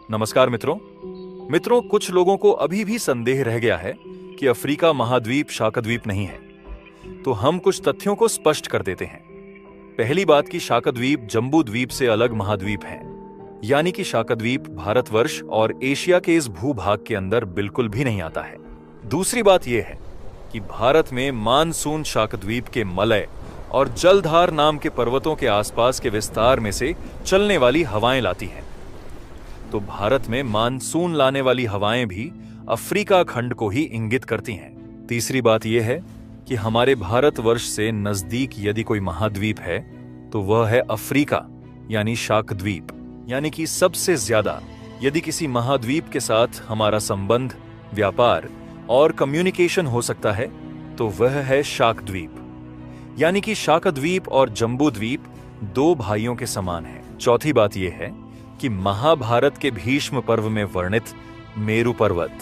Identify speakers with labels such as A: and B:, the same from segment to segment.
A: नमस्कार मित्रों, कुछ लोगों को अभी भी संदेह रह गया है कि अफ्रीका महाद्वीप शाकद्वीप नहीं है। तो हम कुछ तथ्यों को स्पष्ट कर देते हैं। पहली बात कि शाकद्वीप जम्बू द्वीप से अलग महाद्वीप है, यानी कि शाकद्वीप भारतवर्ष और एशिया के इस भूभाग के अंदर बिल्कुल भी नहीं आता है। दूसरी बात यह है कि भारत में मानसून शाकद्वीप के मलय और जलधार नाम के पर्वतों के आसपास के विस्तार में से चलने वाली हवाएं लाती हैं। तो भारत में मानसून लाने वाली हवाएं भी अफ्रीका खंड को ही इंगित करती हैं। तीसरी बात यह है कि हमारे भारतवर्ष से नजदीक यदि कोई महाद्वीप है तो वह है अफ्रीका यानी शाकद्वीप, यानी कि सबसे ज्यादा यदि किसी महाद्वीप के साथ हमारा संबंध, व्यापार और कम्युनिकेशन हो सकता है तो वह है शाकद्वीप, यानी कि शाकद्वीप और जम्बूद्वीप दो भाइयों के समान है। चौथी बात यह है कि महाभारत के भीष्म पर्व में वर्णित मेरु पर्वत,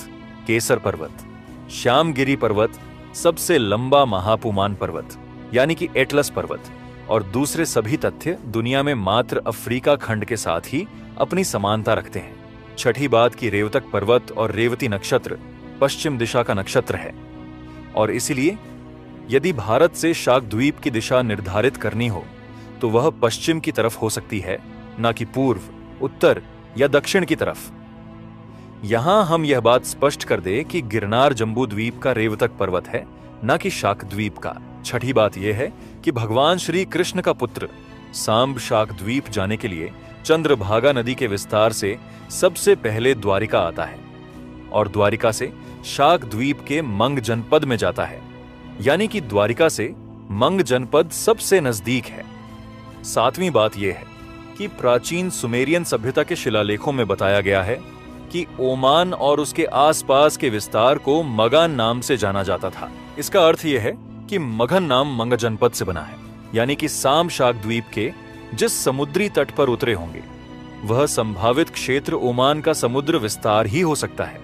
A: केसर पर्वत, श्यामगिरी पर्वत, सबसे लंबा महापुमान पर्वत यानी कि एटलस पर्वत और दूसरे सभी तथ्य दुनिया में मात्र अफ्रीका खंड के साथ ही अपनी समानता रखते हैं। छठी बात कि रेवतक पर्वत और रेवती नक्षत्र पश्चिम दिशा का नक्षत्र है और इसीलिए यदि भारत से शाकद्वीप की दिशा निर्धारित करनी हो तो वह पश्चिम की तरफ हो सकती है, न कि पूर्व, उत्तर या दक्षिण की तरफ। यहां हम यह बात स्पष्ट कर दे कि गिरनार जम्बूद्वीप का रेवतक पर्वत है, न कि शाकद्वीप का। छठी बात यह है कि भगवान श्री कृष्ण का पुत्र सांब शाकद्वीप जाने के लिए चंद्रभागा नदी के विस्तार से सबसे पहले द्वारिका आता है और द्वारिका से शाकद्वीप के मंग जनपद में जाता है, यानी कि द्वारिका से मंग जनपद सबसे नजदीक है। सातवीं बात यह है कि प्राचीन सुमेरियन सभ्यता के शिलालेखों में बताया गया है कि ओमान और उसके आसपास के विस्तार को मगान नाम से जाना जाता था। इसका अर्थ यह है कि मगहन नाम मंग जनपद से बना है, यानी कि साम शाकद्वीप के जिस समुद्री तट पर उतरे होंगे वह संभावित क्षेत्र ओमान का समुद्र विस्तार ही हो सकता है,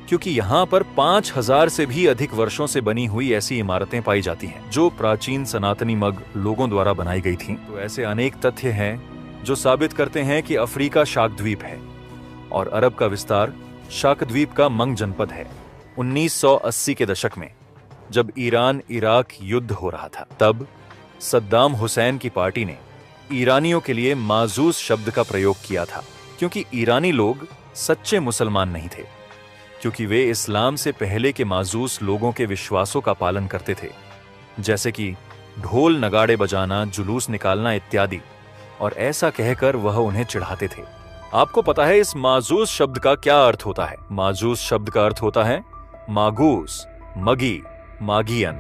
A: क्योंकि यहां पर 5000 से भी अधिक वर्षों से बनी हुई ऐसी इमारतें पाई जाती हैं जो प्राचीन सनातनी मग लोगों द्वारा बनाई गई थीं। तो ऐसे अनेक तथ्य हैं जो साबित करते हैं कि अफ्रीका शाकद्वीप है और अरब का विस्तार शाकद्वीप का मंग जनपद है। 1980 के दशक में जब ईरान इराक युद्ध हो रहा था तब सद्दाम हुसैन की पार्टी ने ईरानियों के लिए माजूस शब्द का प्रयोग किया था, क्योंकि ईरानी लोग सच्चे मुसलमान नहीं थे, क्योंकि वे इस्लाम से पहले के माजूस लोगों के विश्वासों का पालन करते थे, जैसे कि ढोल नगाड़े बजाना, जुलूस निकालना इत्यादि, और ऐसा कहकर वह उन्हें चिढ़ाते थे। आपको पता है इस माजूस शब्द का क्या अर्थ होता है? माजूस शब्द का अर्थ होता है मागूस, मगी, मागियन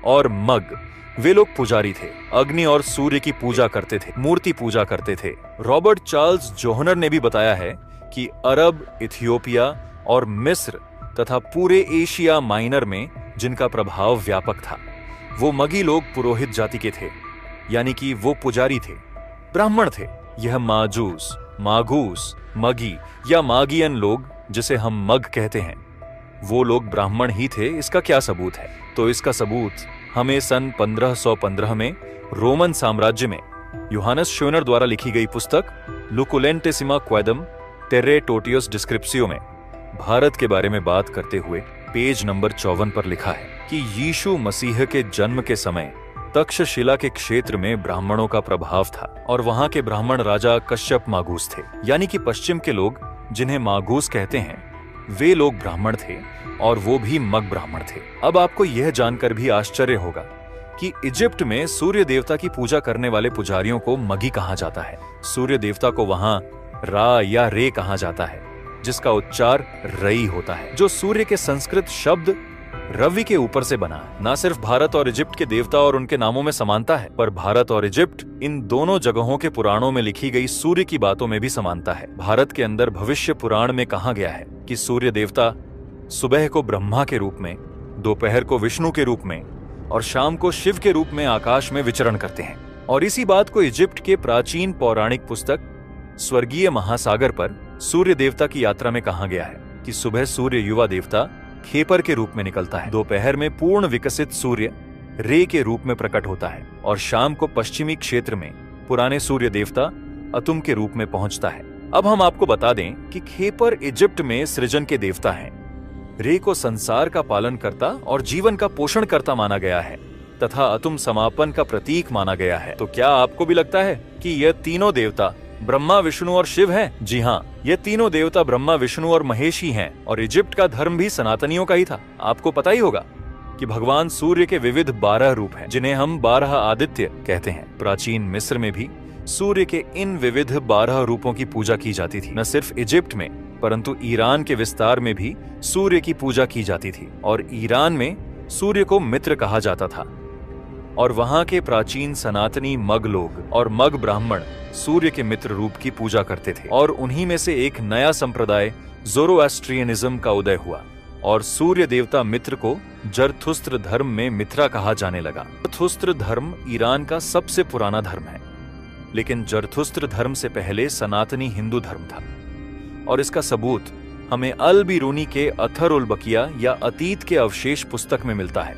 A: और मग। वे लोग पुजारी थे, अग्नि और सूर्य की पूजा करते थे, मूर्ति पूजा करते थे। रॉबर्ट चार्ल्स जोहनर ने भी बताया है कि अरब, इथियोपिया और मिस्र तथा पूरे एशिया माइनर में जिनका प्रभाव व्यापक था, वो मगी लोग पुरोहित जाति के थे, यानी कि वो पुजारी थे, ब्राह्मण थे। यह माजूस, मागूस, मगी या मागियन लोग, जिसे हम मग कहते हैं, वो लोग ब्राह्मण ही थे। इसका क्या सबूत है? तो इसका सबूत हमें सन 1515 में रोमन साम्राज्य में योहानस श्योनर द्वारा लिखी गई पुस्तक लुकुलेंटेसिमा क्वेदम टेरे टोटियस डिस्क्रिप्सियो में भारत के बारे में बात करते हुए पेज नंबर 54 पर लिखा है कि यीशु मसीह के जन्म के समय तक्षशिला के क्षेत्र में ब्राह्मणों का प्रभाव था और वहां के ब्राह्मण राजा कश्यप मागूस थे, यानी कि पश्चिम के लोग जिन्हें मागूस कहते हैं वे लोग ब्राह्मण थे और वो भी मग ब्राह्मण थे। अब आपको यह जानकर भी आश्चर्य होगा कि इजिप्ट में सूर्य देवता की पूजा करने वाले पुजारियों को मगी कहा जाता है। सूर्य देवता को वहां रा या रे कहा जाता है, जिसका उच्चार रई होता है, जो सूर्य के संस्कृत शब्द रवि के ऊपर से बना है। न सिर्फ भारत और इजिप्ट के देवता और उनके नामों में समानता है, पर भारत और इजिप्ट इन दोनों जगहों के पुराणों में लिखी गई सूर्य की बातों में भी समानता है। भारत के अंदर भविष्य पुराण में कहा गया है कि सूर्य देवता सुबह को ब्रह्मा के रूप में, दोपहर को विष्णु के रूप में और शाम को शिव के रूप में आकाश में विचरण करते हैं। और इसी बात को इजिप्ट के प्राचीन पौराणिक पुस्तक स्वर्गीय महासागर पर सूर्य देवता की यात्रा में कहा गया है कि सुबह सूर्य युवा देवता खेपर के रूप में निकलता है, दोपहर में पूर्ण विकसित सूर्य रे के रूप में प्रकट होता है और शाम को पश्चिमी क्षेत्र में पुराने सूर्य देवता अतुम के रूप में पहुंचता है। अब हम आपको बता दें कि खेपर इजिप्ट में सृजन के देवता हैं। रे को संसार का पालन करता और जीवन का पोषण करता माना गया है तथा अतुम समापन का प्रतीक माना गया है। तो क्या आपको भी लगता है कि यह तीनों देवता ब्रह्मा, विष्णु और शिव हैं? जी हाँ, ये तीनों देवता ब्रह्मा, विष्णु और महेश ही हैं। और इजिप्ट का धर्म भी सनातनियों का ही था। आपको पता ही होगा कि भगवान सूर्य के विविध 12 रूप हैं, जिन्हें हम 12 आदित्य कहते हैं। प्राचीन मिस्र में भी सूर्य के इन विविध 12 रूपों की पूजा की जाती थी। न सिर्फ इजिप्ट में परंतु ईरान के विस्तार में भी सूर्य की पूजा की जाती थी। और ईरान में सूर्य को मित्र कहा जाता था। और वहां के प्राचीन सनातनी मग लोग और मग ब्राह्मण सूर्य के मित्र रूप की पूजा करते थे। और उन्हीं में से एक नया संप्रदाय ज़ोरोएस्ट्रियनिज्म का उदय हुआ और सूर्य देवता मित्र को जरथुस्त्र धर्म में मित्रा कहा जाने लगा। जरथुस्त्र धर्म ईरान का सबसे पुराना धर्म है, लेकिन जरथुस्त्र धर्म से पहले सनातनी हिंदू धर्म था। और इसका सबूत हमें अल बिरूनी के अथर उल बकिया या अतीत के अवशेष पुस्तक में मिलता है,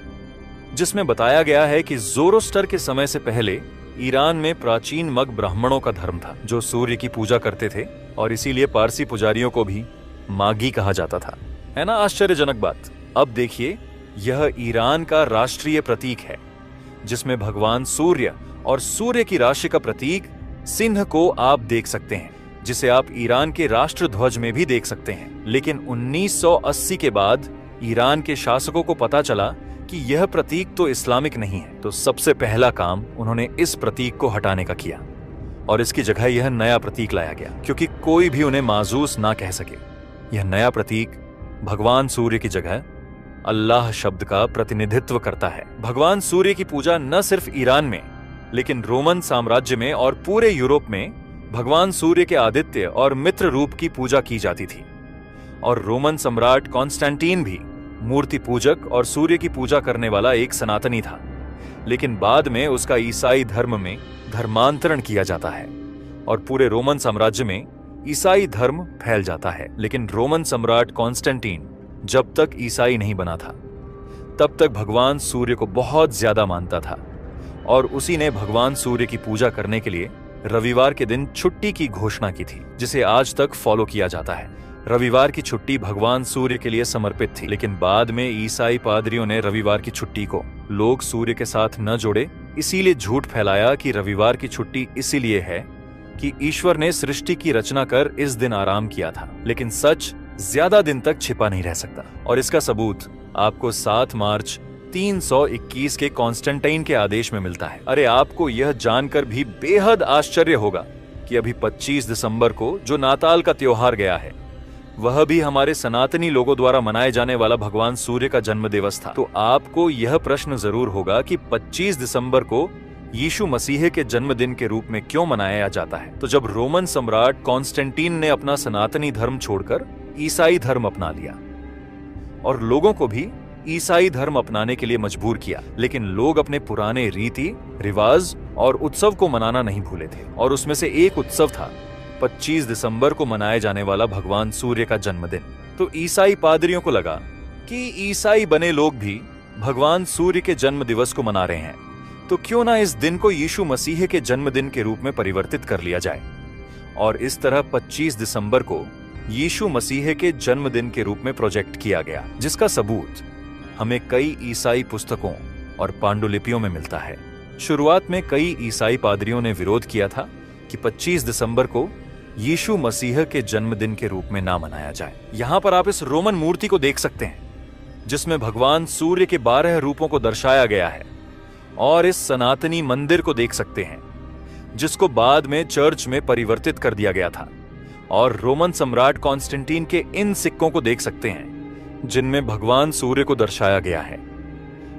A: जिसमें बताया गया है कि ज़ोरोस्टर के समय से पहले ईरान में प्राचीन मग ब्राह्मणों का धर्म था, जो सूर्य की पूजा करते थे। और इसीलिए पारसी पुजारियों को भी मागी कहा जाता था। है ना आश्चर्यजनक बात? अब देखिए, यह ईरान का राष्ट्रीय प्रतीक है, जिसमें भगवान सूर्य और सूर्य की राशि का प्रतीक सिंह को आप देख सकते हैं, जिसे आप ईरान के राष्ट्र ध्वज में भी देख सकते हैं। लेकिन 1980 के बाद ईरान के शासकों को पता चला कि यह प्रतीक तो इस्लामिक नहीं है। तो सबसे पहला काम उन्होंने इस प्रतीक को हटाने का किया और इसकी जगह यह नया प्रतीक लाया गया, क्योंकि कोई भी उन्हें माजूस ना कह सके। यह नया प्रतीक भगवान सूर्य की जगह अल्लाह शब्द का प्रतिनिधित्व करता है। भगवान सूर्य की पूजा न सिर्फ ईरान में, लेकिन रोमन साम्राज्य में और पूरे यूरोप में भगवान सूर्य के आदित्य और मित्र रूप की पूजा की जाती थी। और रोमन सम्राट कॉन्स्टेंटीन भी मूर्ति पूजक और सूर्य की पूजा करने वाला एक सनातनी था। लेकिन बाद में उसका ईसाई धर्म में धर्मांतरण किया जाता है और पूरे रोमन साम्राज्य में ईसाई धर्म फैल जाता है। लेकिन रोमन सम्राट कॉन्स्टेंटीन जब तक ईसाई नहीं बना था, तब तक भगवान सूर्य को बहुत ज्यादा मानता था। और उसी ने भगवान सूर्य की पूजा करने के लिए रविवार के दिन छुट्टी की घोषणा की थी, जिसे आज तक फॉलो किया जाता है। रविवार की छुट्टी भगवान सूर्य के लिए समर्पित थी। लेकिन बाद में ईसाई पादरियों ने रविवार की छुट्टी को लोग सूर्य के साथ न जोड़े, इसीलिए झूठ फैलाया कि रविवार की छुट्टी इसीलिए है कि ईश्वर ने सृष्टि की रचना कर इस दिन आराम किया था। लेकिन सच ज्यादा दिन तक छिपा नहीं रह सकता। और इसका सबूत आपको 7 मार्च 321 के कॉन्स्टेंटाइन के आदेश में मिलता है। अरे आपको यह जानकर भी बेहद आश्चर्य होगा कि अभी 25 दिसंबर को जो नाताल का त्योहार गया है, वह भी हमारे सनातनी लोगों द्वारा मनाए जाने वाला भगवान सूर्य का जन्म दिवस था। तो आपको यह प्रश्न जरूर होगा कि 25 दिसंबर को यीशु मसीह के जन्मदिन के रूप में क्यों मनाया जाता है? तो जब रोमन सम्राट कॉन्स्टेंटीन ने अपना सनातनी धर्म छोड़कर ईसाई धर्म अपना लिया और लोगों को भी ईसाई धर्म अपनाने के लिए मजबूर किया, लेकिन लोग अपने पुराने रीति रिवाज और उत्सव को मनाना नहीं भूले थे। और उसमें से एक उत्सव था 25 दिसंबर को मनाए जाने वाला भगवान सूर्य का जन्मदिन। तो ईसाई पादरियों को लगा कि ईसाई बने लोग भी भगवान सूर्य के जन्म दिवस को मना रहे हैं, तो क्यों ना इस दिन को यीशु मसीह के जन्मदिन के रूप में परिवर्तित कर लिया जाए। और इस तरह 25 दिसंबर को यीशु मसीह के जन्मदिन के रूप में प्रोजेक्ट किया गया, जिसका सबूत हमें कई ईसाई पुस्तकों और पांडुलिपियों में मिलता है। शुरुआत में कई ईसाई पादरियों ने विरोध किया था कि 25 दिसंबर को यीशु मसीह के जन्मदिन के रूप में ना मनाया जाए। यहां पर आप इस रोमन मूर्ति को देख सकते हैं, जिसमें भगवान सूर्य के 12 रूपों को दर्शाया गया है। और इस सनातनी मंदिर को देख सकते हैं, जिसको बाद में चर्च में परिवर्तित कर दिया गया था। और रोमन सम्राट कॉन्स्टेंटीन के इन सिक्कों को देख सकते हैं, जिनमें भगवान सूर्य को दर्शाया गया है।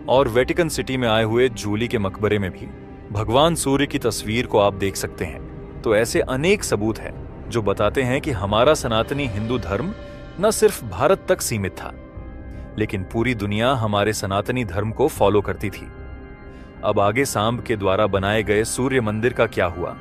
A: और वेटिकन सिटी में आए हुए जूली के मकबरे में भी भगवान सूर्य की तस्वीर को आप देख सकते हैं। तो ऐसे अनेक सबूत हैं जो बताते हैं कि हमारा सनातनी हिंदू धर्म न सिर्फ भारत तक सीमित था, लेकिन पूरी दुनिया हमारे सनातनी धर्म को फॉलो करती थी। अब आगे सांब के द्वारा बनाए गए सूर्य मंदिर का क्या हुआ?